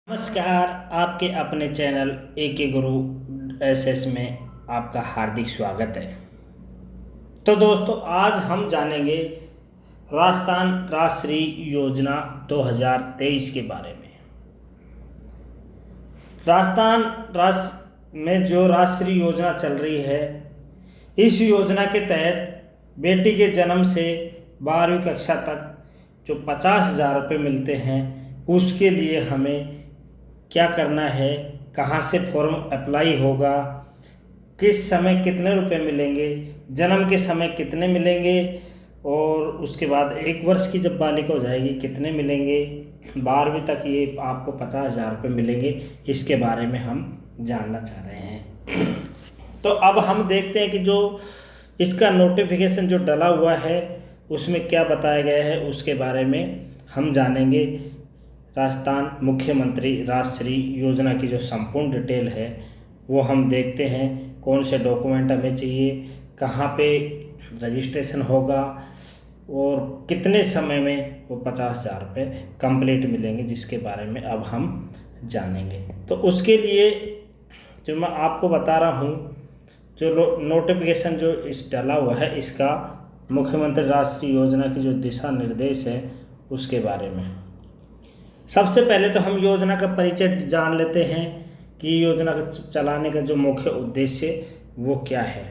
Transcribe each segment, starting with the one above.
नमस्कार। आपके अपने चैनल AK गुरु SS में आपका हार्दिक स्वागत है। तो दोस्तों, आज हम जानेंगे राजस्थान राष्ट्रीय योजना 2023 के बारे में। राजस्थान राष्ट्र में जो राष्ट्रीय योजना चल रही है, इस योजना के तहत बेटी के जन्म से 12वीं कक्षा तक जो 50,000 रुपये मिलते हैं, उसके लिए हमें क्या करना है, कहाँ से फॉर्म अप्लाई होगा, किस समय कितने रुपए मिलेंगे, जन्म के समय कितने मिलेंगे, और उसके बाद 1 वर्ष की जब बालिका हो जाएगी कितने मिलेंगे, 12वीं तक ये आपको 50,000 रुपये मिलेंगे। इसके बारे में हम जानना चाह रहे हैं। तो अब हम देखते हैं कि जो इसका नोटिफिकेशन जो डला हुआ है उसमें क्या बताया गया है, उसके बारे में हम जानेंगे। राजस्थान मुख्यमंत्री राष्ट्रीय योजना की जो संपूर्ण डिटेल है वो हम देखते हैं। कौन से डॉक्यूमेंट हमें चाहिए, कहाँ पे रजिस्ट्रेशन होगा और कितने समय में वो 50,000 रुपये कंप्लीट मिलेंगे, जिसके बारे में अब हम जानेंगे। तो उसके लिए जो मैं आपको बता रहा हूँ, जो नोटिफिकेशन जो इस डला हुआ है, इसका मुख्यमंत्री राष्ट्रीय योजना की जो दिशा निर्देश है उसके बारे में। सबसे पहले तो हम योजना का परिचय जान लेते हैं कि योजना को चलाने का जो मुख्य उद्देश्य वो क्या है।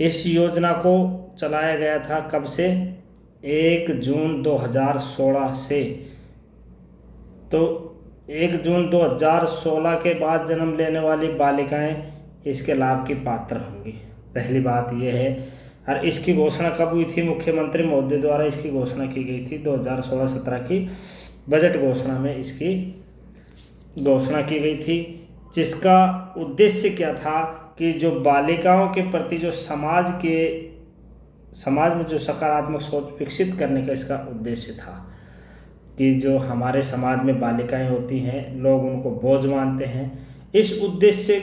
इस योजना को चलाया गया था कब से, 1 जून 2016 से। तो 1 जून 2016 के बाद जन्म लेने वाली बालिकाएं इसके लाभ की पात्र होंगी। पहली बात यह है। और इसकी घोषणा कब हुई थी, मुख्यमंत्री महोदय द्वारा इसकी घोषणा की गई थी 2016-17 की बजट घोषणा में इसकी घोषणा की गई थी, जिसका उद्देश्य क्या था कि जो बालिकाओं के प्रति जो समाज में जो सकारात्मक सोच विकसित करने का इसका उद्देश्य था कि जो हमारे समाज में बालिकाएं होती हैं, लोग उनको बोझ मानते हैं। इस उद्देश्य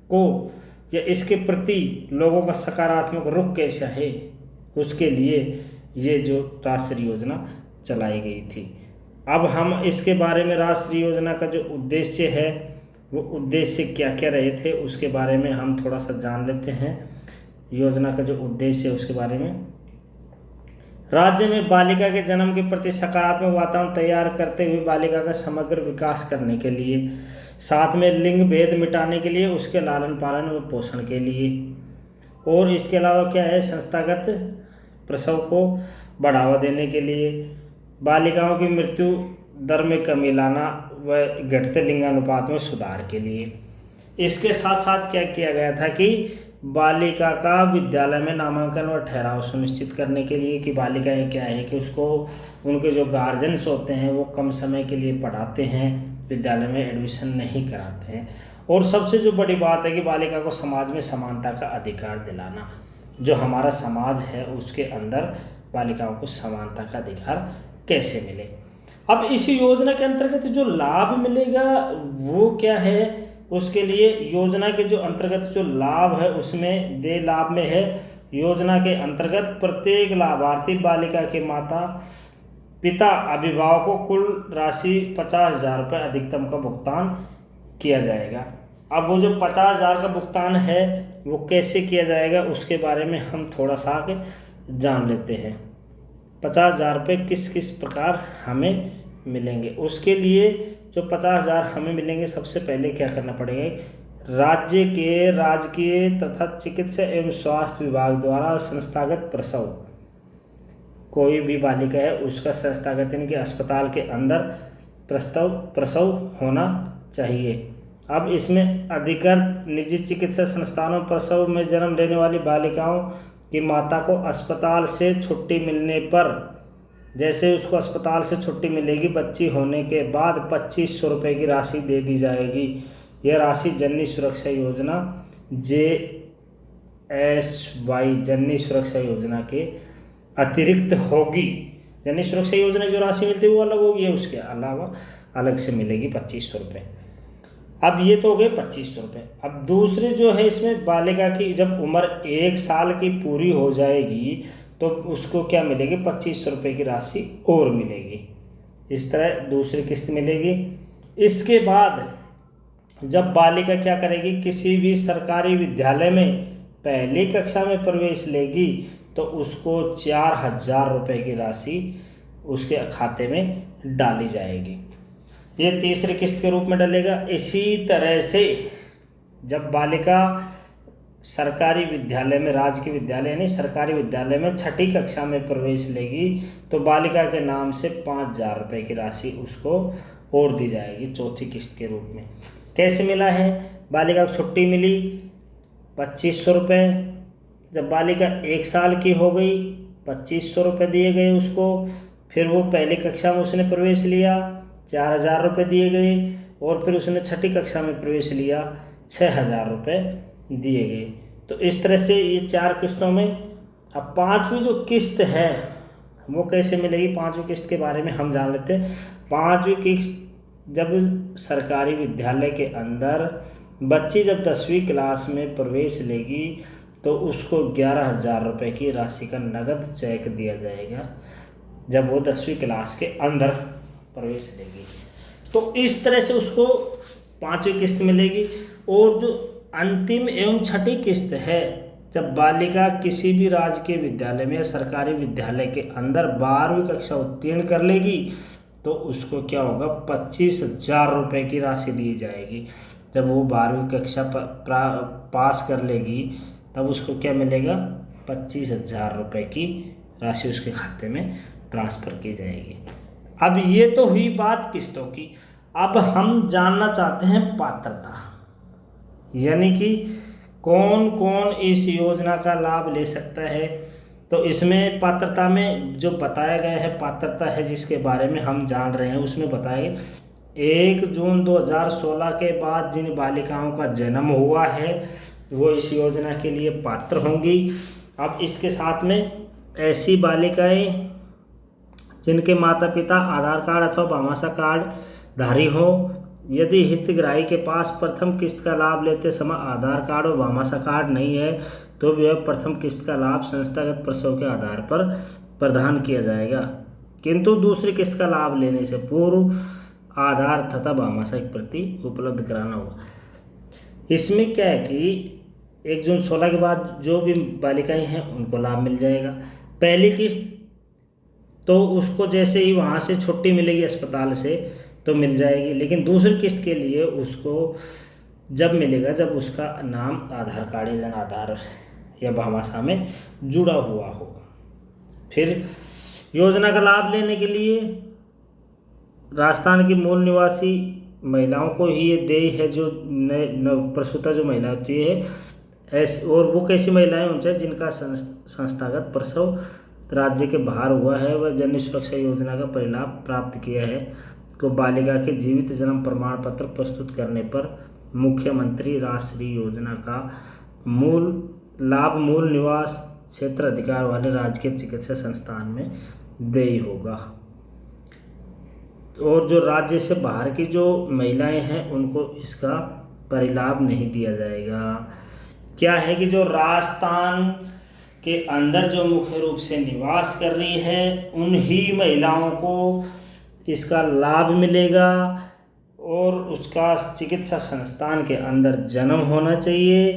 को या इसके प्रति लोगों का सकारात्मक रुख कैसा है, उसके लिए ये जो राष्ट्रीय योजना चलाई गई थी। अब हम इसके बारे में राष्ट्रीय योजना का जो उद्देश्य है वो उद्देश्य क्या क्या रहे थे उसके बारे में हम थोड़ा सा जान लेते हैं। योजना का जो उद्देश्य है उसके बारे में, राज्य में बालिका के जन्म के प्रति सकारात्मक वातावरण तैयार करते हुए बालिका का समग्र विकास करने के लिए, साथ में लिंग भेद मिटाने के लिए, उसके लालन पालन और पोषण के लिए, और इसके अलावा क्या है, संस्थागत प्रसव को बढ़ावा देने के लिए, बालिकाओं की मृत्यु दर में कमी लाना व घटते लिंगानुपात में सुधार के लिए। इसके साथ साथ क्या किया गया था कि बालिका का विद्यालय में नामांकन और ठहराव सुनिश्चित करने के लिए कि बालिकाएं क्या है कि उसको उनके जो गार्जियंस होते हैं वो कम समय के लिए पढ़ाते हैं, विद्यालय में एडमिशन नहीं कराते हैं। और सबसे जो बड़ी बात है कि बालिका को समाज में समानता का अधिकार दिलाना। जो हमारा समाज है उसके अंदर बालिकाओं को समानता का अधिकार कैसे मिले। अब इस योजना के अंतर्गत जो लाभ मिलेगा वो क्या है, उसके लिए योजना के जो अंतर्गत जो लाभ है उसमें दे लाभ में है, योजना के अंतर्गत प्रत्येक लाभार्थी बालिका के माता पिता अभिभावकों को कुल राशि 50,000 रुपये अधिकतम का भुगतान किया जाएगा। अब वो जो 50,000 का भुगतान है वो कैसे किया जाएगा उसके बारे में हम थोड़ा सा आगे जान लेते हैं। 50,000 रुपये किस किस प्रकार हमें मिलेंगे, उसके लिए जो 50,000 हमें मिलेंगे, सबसे पहले क्या करना पड़ेगा, राज्य के राजकीय तथा चिकित्सा एवं स्वास्थ्य विभाग द्वारा संस्थागत प्रसव, कोई भी बालिका है उसका संस्थागत यानी कि अस्पताल के अंदर प्रसव होना चाहिए। अब इसमें अधिकृत निजी चिकित्सा संस्थानों प्रसव में जन्म लेने वाली बालिकाओं कि माता को अस्पताल से छुट्टी मिलने पर, जैसे उसको अस्पताल से छुट्टी मिलेगी बच्ची होने के बाद 2,500 रुपये की राशि दे दी जाएगी। यह राशि जननी सुरक्षा योजना JSY जननी सुरक्षा योजना के अतिरिक्त होगी। जननी सुरक्षा योजना जो राशि मिलती है वो अलग होगी, उसके अलावा अलग से मिलेगी 2,500 रुपये। अब ये तो हो गए 2,500 रुपये। अब दूसरे जो है इसमें बालिका की जब उम्र 1 साल की पूरी हो जाएगी तो उसको क्या मिलेगी, 2,500 रुपये की राशि और मिलेगी। इस तरह दूसरी किस्त मिलेगी। इसके बाद जब बालिका क्या करेगी, किसी भी सरकारी विद्यालय में पहली कक्षा में प्रवेश लेगी तो उसको 4,000 रुपये की राशि उसके खाते में डाली जाएगी। ये तीसरी किस्त के रूप में डलेगा। इसी तरह से जब बालिका सरकारी विद्यालय में, राजकीय विद्यालय नहीं सरकारी विद्यालय में छठी कक्षा में प्रवेश लेगी तो बालिका के नाम से 5,000 रुपये की राशि उसको और दी जाएगी चौथी किस्त के रूप में। कैसे मिला है, बालिका को छुट्टी मिली 2,500 रुपये। जब बालिका 1 साल की हो गई 2,500 रुपये दिए गए उसको। फिर वो पहली कक्षा में उसने प्रवेश लिया 4,000 रुपये दिए गए। और फिर उसने छठी कक्षा में प्रवेश लिया 6,000 रुपये दिए गए। तो इस तरह से ये 4 किस्तों में। अब 5वीं जो किस्त है वो कैसे मिलेगी, 5वीं किस्त के बारे में हम जान लेते हैं। 5वीं किस्त जब सरकारी विद्यालय के अंदर बच्ची जब 10वीं क्लास में प्रवेश लेगी तो उसको 11,000 रुपये की राशि का नगद चेक दिया जाएगा जब वो 10वीं क्लास के अंदर प्रवेश लेगी। तो इस तरह से उसको 5वीं किस्त मिलेगी। और जो अंतिम एवं छठी किस्त है, जब बालिका किसी भी राजकीय विद्यालय में या सरकारी विद्यालय के अंदर 12वीं कक्षा उत्तीर्ण कर लेगी तो उसको क्या होगा, 25,000 रुपये की राशि दी जाएगी। जब वो 12वीं कक्षा पास कर लेगी तब उसको क्या मिलेगा, 25,000 रुपये की राशि उसके खाते में ट्रांसफ़र की जाएगी। अब ये तो हुई बात किस्तों की। अब हम जानना चाहते हैं पात्रता, यानी कि कौन कौन इस योजना का लाभ ले सकता है। तो इसमें पात्रता में जो बताया गया है, पात्रता है जिसके बारे में हम जान रहे हैं, उसमें बताया गया 1 जून 2016 के बाद जिन बालिकाओं का जन्म हुआ है वो इस योजना के लिए पात्र होंगी। अब इसके साथ में ऐसी बालिकाएं जिनके माता पिता आधार कार्ड अथवा भामाशाह कार्ड धारी हो, यदि हितग्राही के पास प्रथम किस्त का लाभ लेते समय आधार कार्ड और भामाशाह कार्ड नहीं है तो वह प्रथम किस्त का लाभ संस्थागत प्रसव के आधार पर प्रदान किया जाएगा, किंतु दूसरी किस्त का लाभ लेने से पूर्व आधार तथा भामाशाह की प्रति उपलब्ध कराना होगा। इसमें क्या है कि 1 जून 16 के बाद जो भी बालिकाएं हैं उनको लाभ मिल जाएगा। पहली किस्त तो उसको जैसे ही वहाँ से छुट्टी मिलेगी अस्पताल से तो मिल जाएगी, लेकिन दूसरी किस्त के लिए उसको जब मिलेगा जब उसका नाम आधार कार्ड या जन आधार या भामाशाह में जुड़ा हुआ हो। फिर योजना का लाभ लेने के लिए राजस्थान की मूल निवासी महिलाओं को ही ये देय है, जो प्रसूता जो महिला होती है ऐसे। और वो कैसी महिलाएं होंगी जिनका संस्थागत प्रसव राज्य के बाहर हुआ है, वह जननी सुरक्षा योजना का परिलाभ प्राप्त किया है, को बालिका के जीवित जन्म प्रमाण पत्र प्रस्तुत करने पर मुख्यमंत्री राष्ट्रीय योजना का मूल निवास क्षेत्र अधिकार वाले राजकीय चिकित्सा संस्थान में देय होगा। और जो राज्य से बाहर की जो महिलाएं हैं उनको इसका परिलाभ नहीं दिया जाएगा। क्या है कि जो राजस्थान के अंदर जो मुख्य रूप से निवास कर रही है उन्हीं महिलाओं को इसका लाभ मिलेगा और उसका चिकित्सा संस्थान के अंदर जन्म होना चाहिए।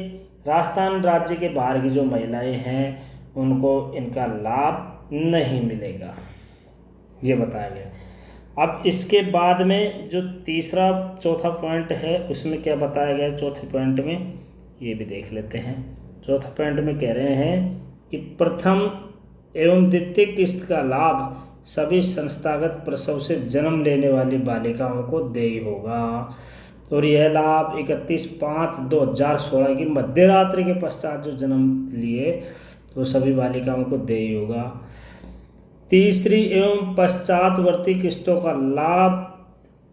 राजस्थान राज्य के बाहर की जो महिलाएं हैं उनको इनका लाभ नहीं मिलेगा, ये बताया गया। अब इसके बाद में जो चौथा पॉइंट है उसमें क्या बताया गया है, चौथे पॉइंट में ये भी देख लेते हैं। चौथा पॉइंट में कह रहे हैं कि प्रथम एवं द्वितीय किस्त का लाभ सभी संस्थागत प्रसव से जन्म लेने वाली बालिकाओं को देय होगा और यह लाभ 31/5/2016 की मध्य रात्रि के पश्चात जो जन्म लिए तो सभी बालिकाओं को देय होगा। तीसरी एवं पश्चातवर्ती किस्तों का लाभ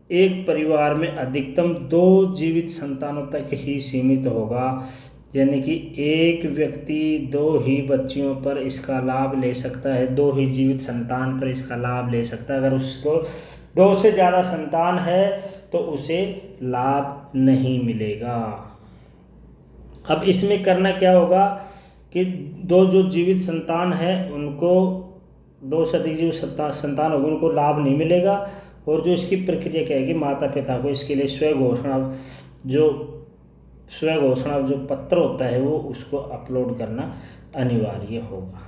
एक परिवार में अधिकतम 2 जीवित संतानों तक ही सीमित होगा, यानी कि एक व्यक्ति 2 ही बच्चियों पर इसका लाभ ले सकता है, 2 ही जीवित संतान पर इसका लाभ ले सकता है। अगर उसको 2 से ज़्यादा संतान है तो उसे लाभ नहीं मिलेगा। अब इसमें करना क्या होगा कि 2 जो जीवित संतान है उनको 2 से अधिक जीवित संतान होगी उनको लाभ नहीं मिलेगा और जो इसकी प्रक्रिया क्या है कि माता पिता को इसके लिए स्व घोषणा जो पत्र होता है वो उसको अपलोड करना अनिवार्य होगा।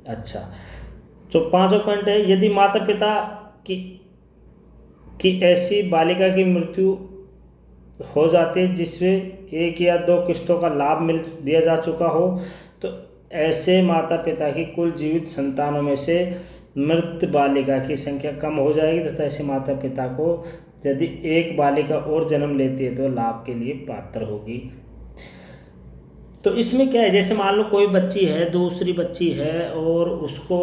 अच्छा, जो 5वां पॉइंट है, यदि माता पिता की ऐसी बालिका की मृत्यु हो जाती है जिसमें 1 या 2 किस्तों का लाभ मिल दिया जा चुका हो, तो ऐसे माता पिता की कुल जीवित संतानों में से मृत बालिका की संख्या कम हो जाएगी तथा ऐसे माता पिता को यदि एक बालिका और जन्म लेती है तो लाभ के लिए पात्र होगी। तो इसमें क्या है, जैसे मान लो कोई बच्ची है, दूसरी बच्ची है और उसको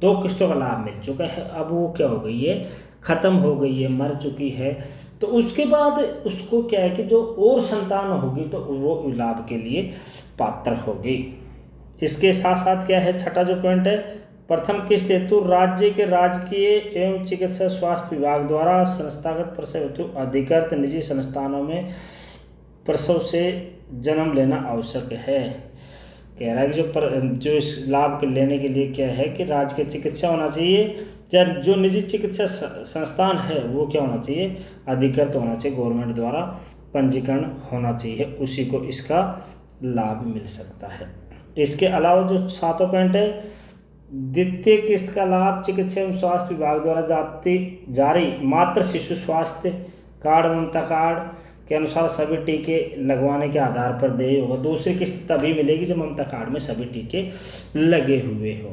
2 किस्तों का लाभ मिल चुका है, अब वो क्या हो गई है, ख़त्म हो गई है, मर चुकी है, तो उसके बाद उसको क्या है कि जो और संतान होगी तो वो लाभ के लिए पात्र होगी। इसके साथ साथ क्या है, छठा जो पॉइंट है, प्रथम किस्त हेतु राज्य के राजकीय एवं चिकित्सा स्वास्थ्य विभाग द्वारा संस्थागत प्रसव हेतु अधिकृत निजी संस्थानों में प्रसव से जन्म लेना आवश्यक है। कह रहा है कि जो इस लाभ के लेने के लिए क्या है कि राजकीय चिकित्सा होना चाहिए, या जो निजी चिकित्सा संस्थान है वो क्या होना चाहिए, अधिकृत होना चाहिए, गवर्नमेंट द्वारा पंजीकरण होना चाहिए, उसी को इसका लाभ मिल सकता है। इसके अलावा जो 7वां पॉइंट है, द्वितीय किस्त का लाभ चिकित्सा एवं स्वास्थ्य विभाग द्वारा जारी मातृ शिशु स्वास्थ्य कार्ड ममता कार्ड के अनुसार सभी टीके लगवाने के आधार पर देय होगा। दूसरी किस्त तभी मिलेगी जब ममता कार्ड में सभी टीके लगे हुए हो।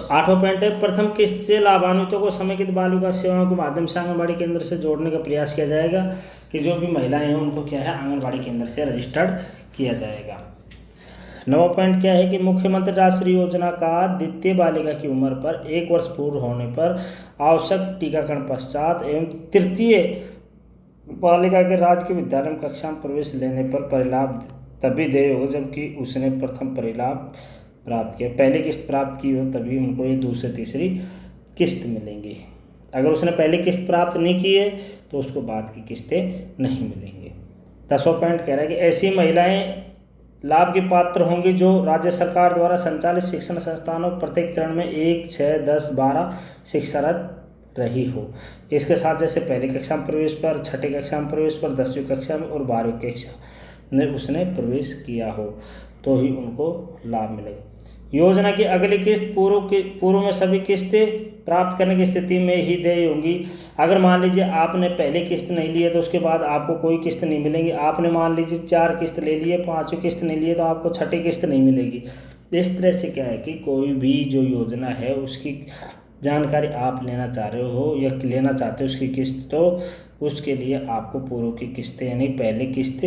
8वां पॉइंट है, प्रथम किस्त से लाभान्वितों को समेकित बालिका सेवाओं के माध्यम से आंगनबाड़ी केंद्र से जोड़ने का प्रयास किया जाएगा कि जो भी महिलाएं हैं उनको क्या है, आंगनबाड़ी केंद्र से रजिस्टर्ड किया जाएगा। 9वां पॉइंट क्या है कि मुख्यमंत्री राष्ट्रीय योजना का द्वितीय बालिका की उम्र पर 1 वर्ष पूर्ण होने पर आवश्यक टीकाकरण पश्चात एवं तृतीय बालिका के राजकीय विद्यालय में कक्षा में प्रवेश लेने पर परिलाभ तभी देय होगा जबकि उसने प्रथम परिलाभ प्राप्त किया, पहली किस्त प्राप्त की हो तभी उनको ये दूसरी तीसरी किस्त मिलेंगी। अगर उसने पहली किस्त प्राप्त नहीं की है तो उसको बाद की किस्तें नहीं मिलेंगी। 10वां पॉइंट कह रहा है कि ऐसी महिलाएं लाभ की पात्र होंगी जो राज्य सरकार द्वारा संचालित शिक्षण संस्थानों प्रत्येक चरण में 1, 6, 10, 12 शिक्षारत रही हो। इसके साथ जैसे पहली कक्षा में प्रवेश पर, छठी कक्षा में प्रवेश पर, 10वीं कक्षा में और 12वीं कक्षा में उसने प्रवेश किया हो तो ही उनको लाभ मिलेगा। योजना की अगली किस्त पूर्व में सभी किस्तें प्राप्त करने की स्थिति में ही देय होंगी। अगर मान लीजिए आपने पहली किस्त नहीं ली है तो उसके बाद आपको कोई किस्त नहीं मिलेगी। आपने मान लीजिए 4 किस्त ले लिए, 5वीं किस्त नहीं लिए तो आपको छठी किस्त नहीं मिलेगी। इस तरह से क्या है कि कोई भी जो योजना है उसकी जानकारी आप लेना चाह रहे हो या लेना चाहते हो उसकी किस्त, तो उसके लिए आपको पूर्व की किस्तें यानी पहले किस्त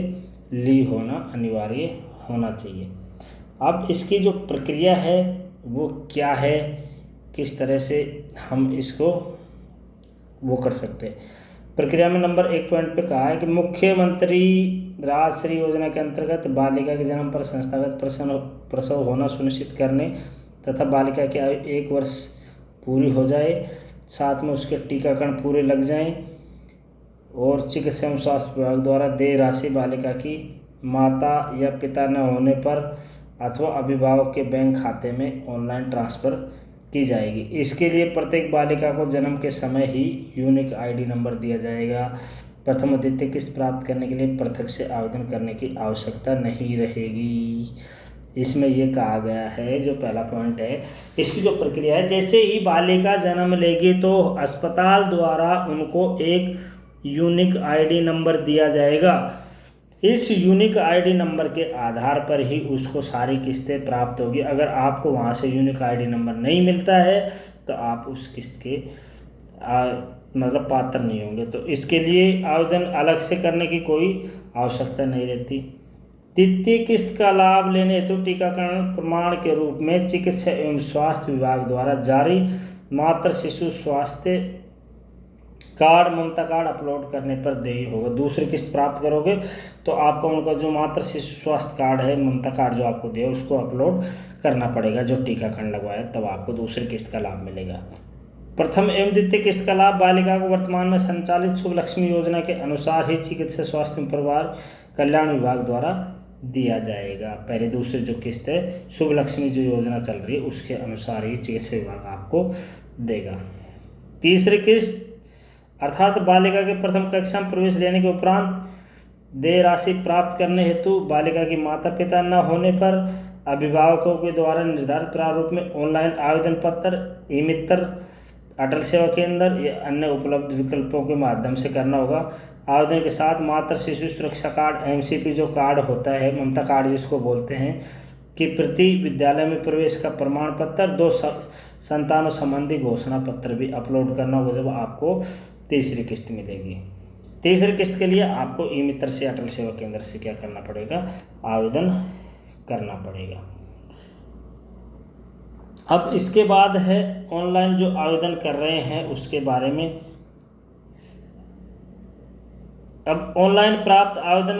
ली होना अनिवार्य होना चाहिए। अब इसकी जो प्रक्रिया है वो क्या है, किस तरह से हम इसको वो कर सकते हैं। प्रक्रिया में नंबर 1 पॉइंट पे कहा है कि मुख्यमंत्री राजश्री योजना के अंतर्गत बालिका के जन्म पर संस्थागत प्रसव होना सुनिश्चित करने तथा बालिका की आयु 1 वर्ष पूरी हो जाए, साथ में उसके टीकाकरण पूरे लग जाएं और चिकित्सा एवं स्वास्थ्य विभाग द्वारा देय राशि बालिका की माता या पिता न होने पर अथवा अभिभावक के बैंक खाते में ऑनलाइन ट्रांसफ़र की जाएगी। इसके लिए प्रत्येक बालिका को जन्म के समय ही यूनिक आईडी नंबर दिया जाएगा। प्रथम और द्वितीय किस्त प्राप्त करने के लिए पृथक से आवेदन करने की आवश्यकता नहीं रहेगी। इसमें ये कहा गया है, जो पहला पॉइंट है, इसकी जो प्रक्रिया है, जैसे ही बालिका जन्म लेगी तो अस्पताल द्वारा उनको एक यूनिक आईडी नंबर दिया जाएगा। इस यूनिक आईडी नंबर के आधार पर ही उसको सारी किस्तें प्राप्त होगी। अगर आपको वहाँ से यूनिक आईडी नंबर नहीं मिलता है तो आप उस किस्त के मतलब पात्र नहीं होंगे। तो इसके लिए आवेदन अलग से करने की कोई आवश्यकता नहीं रहती। द्वितीय किस्त का लाभ लेने हेतु टीकाकरण प्रमाण के रूप में चिकित्सा एवं स्वास्थ्य विभाग द्वारा जारी मातृ शिशु स्वास्थ्य कार्ड ममता कार्ड अपलोड करने पर देय होगा। दूसरी किस्त प्राप्त करोगे तो आपको उनका जो मातृ शिशु स्वास्थ्य कार्ड है, ममता कार्ड जो आपको दिया उसको अपलोड करना पड़ेगा, जो टीकाकरण लगवाया, तब आपको दूसरी किस्त का लाभ मिलेगा। प्रथम एवं द्वितीय किस्त का लाभ बालिका को वर्तमान में संचालित शुभ लक्ष्मी योजना के अनुसार ही चिकित्सा स्वास्थ्य एवं परिवार कल्याण विभाग द्वारा दिया जाएगा। पहले दूसरी जो किस्त है शुभ लक्ष्मी जो योजना चल रही है उसके अनुसार ही चिकित्सा विभाग आपको देगा। तीसरी किस्त अर्थात बालिका के प्रथम कक्षा में प्रवेश लेने के उपरांत देय राशि प्राप्त करने हेतु बालिका के माता पिता न होने पर अभिभावकों के द्वारा निर्धारित प्रारूप में ऑनलाइन आवेदन पत्र, ई मित्र, अटल सेवा केंद्र या अन्य उपलब्ध विकल्पों के माध्यम से करना होगा। आवेदन के साथ मातृ शिशु सुरक्षा कार्ड, MCP जो कार्ड होता है, ममता कार्ड जिसको बोलते हैं, कि प्रति विद्यालय में प्रवेश का प्रमाण पत्र, 2 संतानों संबंधी घोषणा पत्र भी अपलोड करना होगा जब आपको तीसरी किस्त मिलेगी। तीसरी किस्त के लिए आपको ई मित्र से, अटल सेवा केंद्र से क्या करना पड़ेगा, आवेदन करना पड़ेगा। अब इसके बाद है ऑनलाइन जो आवेदन कर रहे हैं उसके बारे में। अब ऑनलाइन प्राप्त आवेदन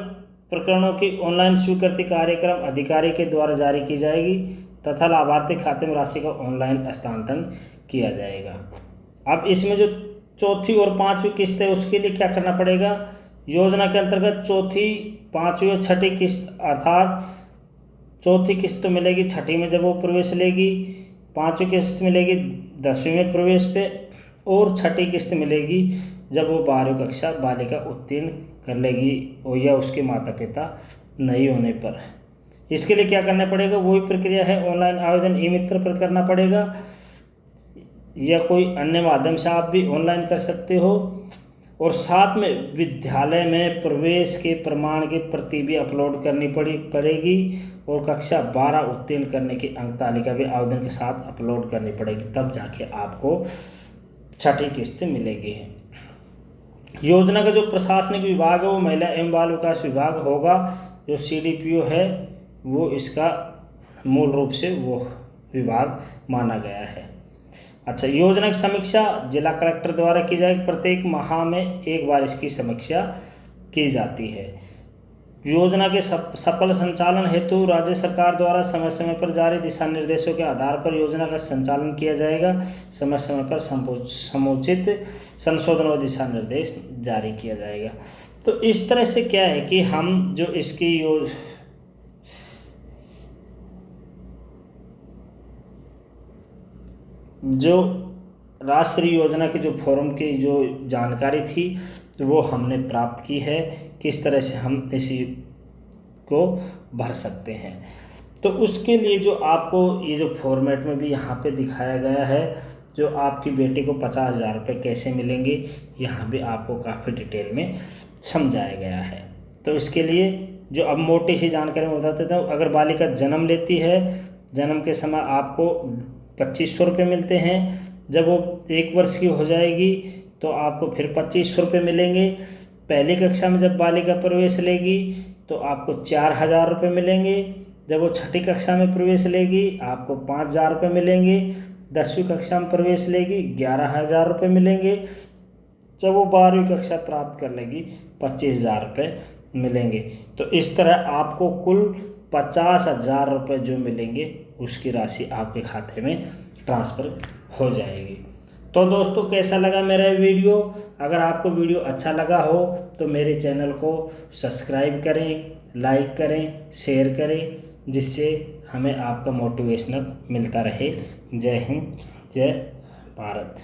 प्रकरणों की ऑनलाइन स्वीकृति कार्यक्रम अधिकारी के द्वारा जारी की जाएगी तथा लाभार्थी खाते में राशि का ऑनलाइन हस्तांतरण किया जाएगा। अब इसमें जो चौथी और पांचवी किस्त है उसके लिए क्या करना पड़ेगा, योजना के अंतर्गत चौथी, पांचवी और छठी किस्त, अर्थात चौथी किस्त तो मिलेगी छठी में जब वो प्रवेश लेगी, पांचवी किस्त मिलेगी 10वीं में प्रवेश पे, और छठी किस्त मिलेगी जब वो 12वीं कक्षा बालिका उत्तीर्ण कर लेगी और या उसके माता पिता नहीं होने पर। इसके लिए क्या करना पड़ेगा, वही प्रक्रिया है, ऑनलाइन आवेदन ई मित्र पर करना पड़ेगा या कोई अन्य माध्यम से आप भी ऑनलाइन कर सकते हो। और साथ में विद्यालय में प्रवेश के प्रमाण की प्रति भी अपलोड करनी पड़ेगी और कक्षा 12 उत्तीर्ण करने की अंक तालिका भी आवेदन के साथ अपलोड करनी पड़ेगी, तब जाके आपको छठी किस्त मिलेगी। योजना का जो प्रशासनिक विभाग है वो महिला एवं बाल विकास विभाग होगा, जो CDPO है वो इसका मूल रूप से वो विभाग माना गया है। अच्छा, योजना की समीक्षा जिला कलेक्टर द्वारा की जाएगी, प्रत्येक माह में एक बार इसकी समीक्षा की जाती है। योजना के सफल संचालन हेतु राज्य सरकार द्वारा समय समय पर जारी दिशा निर्देशों के आधार पर योजना का संचालन किया जाएगा। समय समय पर समुचित संशोधन और दिशा निर्देश जारी किया जाएगा। तो इस तरह से क्या है कि हम जो इसकी जो राष्ट्रीय योजना की जो फॉर्म की जो जानकारी थी वो हमने प्राप्त की है, किस तरह से हम इसी को भर सकते हैं। तो उसके लिए जो आपको ये जो फॉर्मेट में भी यहाँ पे दिखाया गया है, जो आपकी बेटी को 50,000 रुपये कैसे मिलेंगे, यहाँ भी आपको काफ़ी डिटेल में समझाया गया है। तो इसके लिए जो अब मोटी सी जानकारी मैं बता देता हूँ, अगर बालिका जन्म लेती है, जन्म के समय आपको 2500 रुपये मिलते हैं। जब वो 1 वर्ष की हो जाएगी तो आपको फिर 2500 रुपये मिलेंगे। पहली कक्षा में जब बालिका प्रवेश लेगी तो आपको 4,000 रुपये मिलेंगे। जब वो छठी कक्षा में प्रवेश लेगी आपको 5,000 रुपये मिलेंगे। 10वीं कक्षा में प्रवेश लेगी 11,000 रुपये मिलेंगे। जब वो 12वीं कक्षा प्राप्त कर लेगी 25,000 रुपये मिलेंगे। तो इस तरह आपको कुल 50,000 रुपये जो मिलेंगे उसकी राशि आपके खाते में ट्रांसफ़र हो जाएगी। तो दोस्तों, कैसा लगा मेरा वीडियो? अगर आपको वीडियो अच्छा लगा हो तो मेरे चैनल को सब्सक्राइब करें, लाइक करें, शेयर करें, जिससे हमें आपका मोटिवेशनल मिलता रहे। जय हिंद, जय भारत।